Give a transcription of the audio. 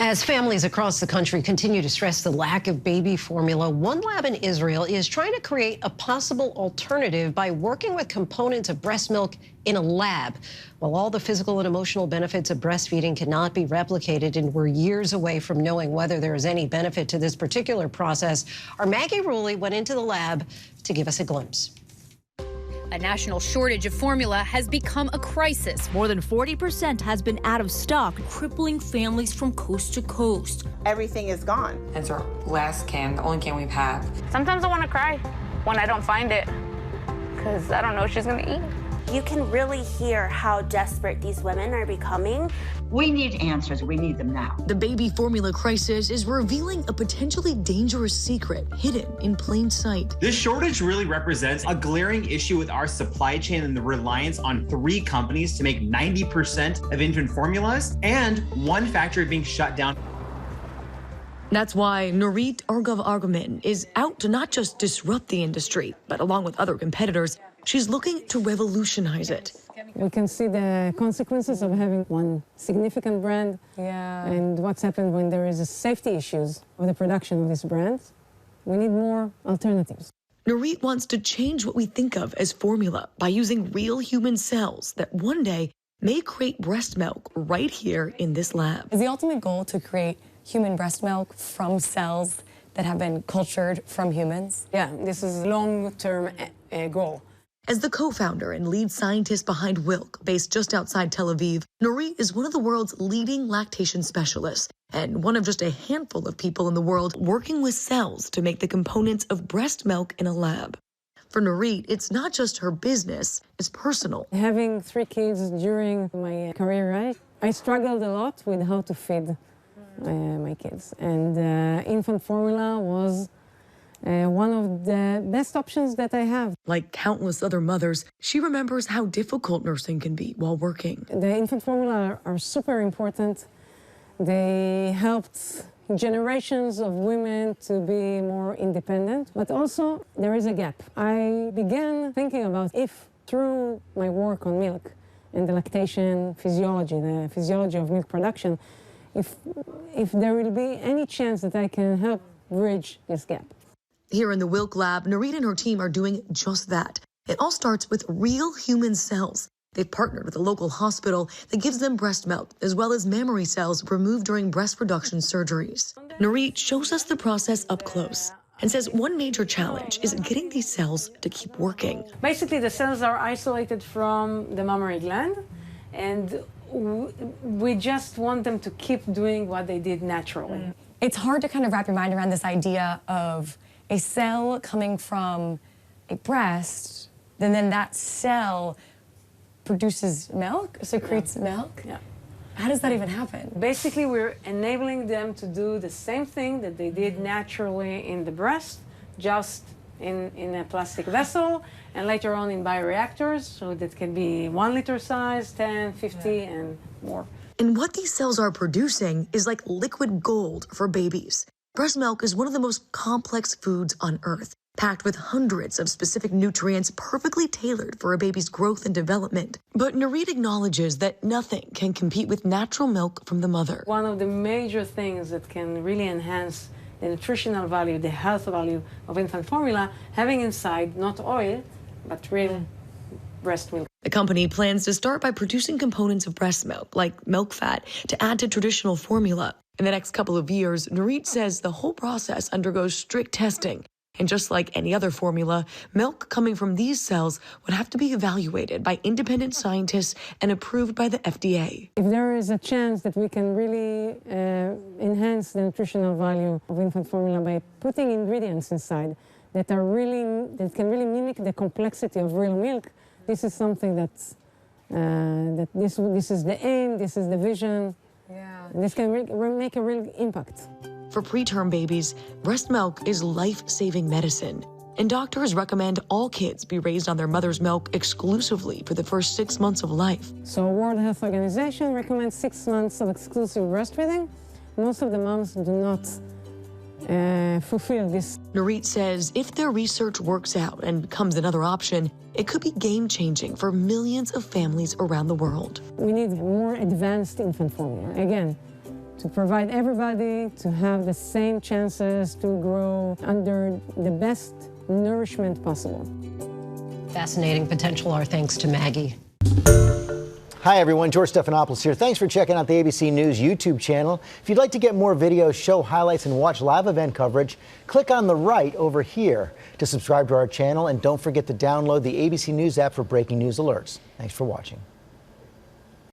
As families across the country continue to stress the lack of baby formula, one lab in Israel is trying to create a possible alternative by working with components of breast milk in a lab. While all the physical and emotional benefits of breastfeeding cannot be replicated, and we're years away from knowing whether there is any benefit to this particular process, our Maggie Rulli went into the lab to give us a glimpse. A national shortage of formula has become a crisis. More than 40% has been out of stock, crippling families from coast to coast. Everything is gone. It's our last can, the only can we've had. Sometimes I want to cry when I don't find it, because I don't know what she's going to eat. You can really hear how desperate these women are becoming. We need answers. We need them now. The baby formula crisis is revealing a potentially dangerous secret hidden in plain sight. This shortage really represents a glaring issue with our supply chain and the reliance on 3 companies to make 90% of infant formulas, and one factory being shut down. That's why argov-argaman is out to not just disrupt the industry, but along with other competitors, she's looking to revolutionize it. We can see the consequences of having one significant brand and what's happened when there is safety issues with the production of this brand. We need more alternatives. Nurit wants to change what we think of as formula by using real human cells that one day may create breast milk right here in this lab. Is the ultimate goal to create human breast milk from cells that have been cultured from humans? Yeah, this is a long-term goal. As the co-founder and lead scientist behind Wilk, based just outside Tel Aviv, Nurit is one of the world's leading lactation specialists and one of just a handful of people in the world working with cells to make the components of breast milk in a lab. For Nurit, it's not just her business, it's personal. Having 3 kids during my career, I struggled a lot with how to feed my kids. And infant formula was one of the best options that I have. Like countless other mothers, she remembers how difficult nursing can be while working. The infant formula are super important. They helped generations of women to be more independent, but also there is a gap. I began thinking about if through my work on milk and the lactation physiology, the physiology of milk production, if there will be any chance that I can help bridge this gap. Here in the Wilk lab, Nurit and her team are doing just that. It all starts with real human cells. They've partnered with a local hospital that gives them breast milk, as well as mammary cells removed during breast reduction surgeries. Nurit shows us the process up close and says one major challenge is getting these cells to keep working. Basically, the cells are isolated from the mammary gland, and we just want them to keep doing what they did naturally. It's hard to kind of wrap your mind around this idea of a cell coming from a breast, and then that cell produces milk, secretes milk. Yeah. How does that even happen? Basically, we're enabling them to do the same thing that they did naturally in the breast, just in a plastic vessel, and later on in bioreactors, so that can be 1 liter size, 10, 50, and more. And what these cells are producing is like liquid gold for babies. Breast milk is one of the most complex foods on Earth, packed with hundreds of specific nutrients perfectly tailored for a baby's growth and development. But Nurit acknowledges that nothing can compete with natural milk from the mother. One of the major things that can really enhance the nutritional value, the health value of infant formula, having inside not oil, but real breast milk. The company plans to start by producing components of breast milk, like milk fat, to add to traditional formula. In the next couple of years, Nurit says the whole process undergoes strict testing. And just like any other formula, milk coming from these cells would have to be evaluated by independent scientists and approved by the FDA. If there is a chance that we can really enhance the nutritional value of infant formula by putting ingredients inside that can really mimic the complexity of real milk, this is something this is the aim, this is the vision. Yeah. This can make a real impact. For preterm babies, breast milk is life-saving medicine, and doctors recommend all kids be raised on their mother's milk exclusively for the first 6 months of life. So World Health Organization recommends 6 months of exclusive breastfeeding. Most of the moms do not fulfill this. Nurit says if their research works out and becomes another option, it could be game-changing for millions of families around the world. We need more advanced infant formula. Again, to provide everybody to have the same chances to grow under the best nourishment possible. Fascinating potential. Our thanks to Maggie. Hi, everyone. George Stephanopoulos here. Thanks for checking out the ABC News YouTube channel. If you'd like to get more videos, show highlights, and watch live event coverage, click on the right over here to subscribe to our channel. And don't forget to download the ABC News app for breaking news alerts. Thanks for watching.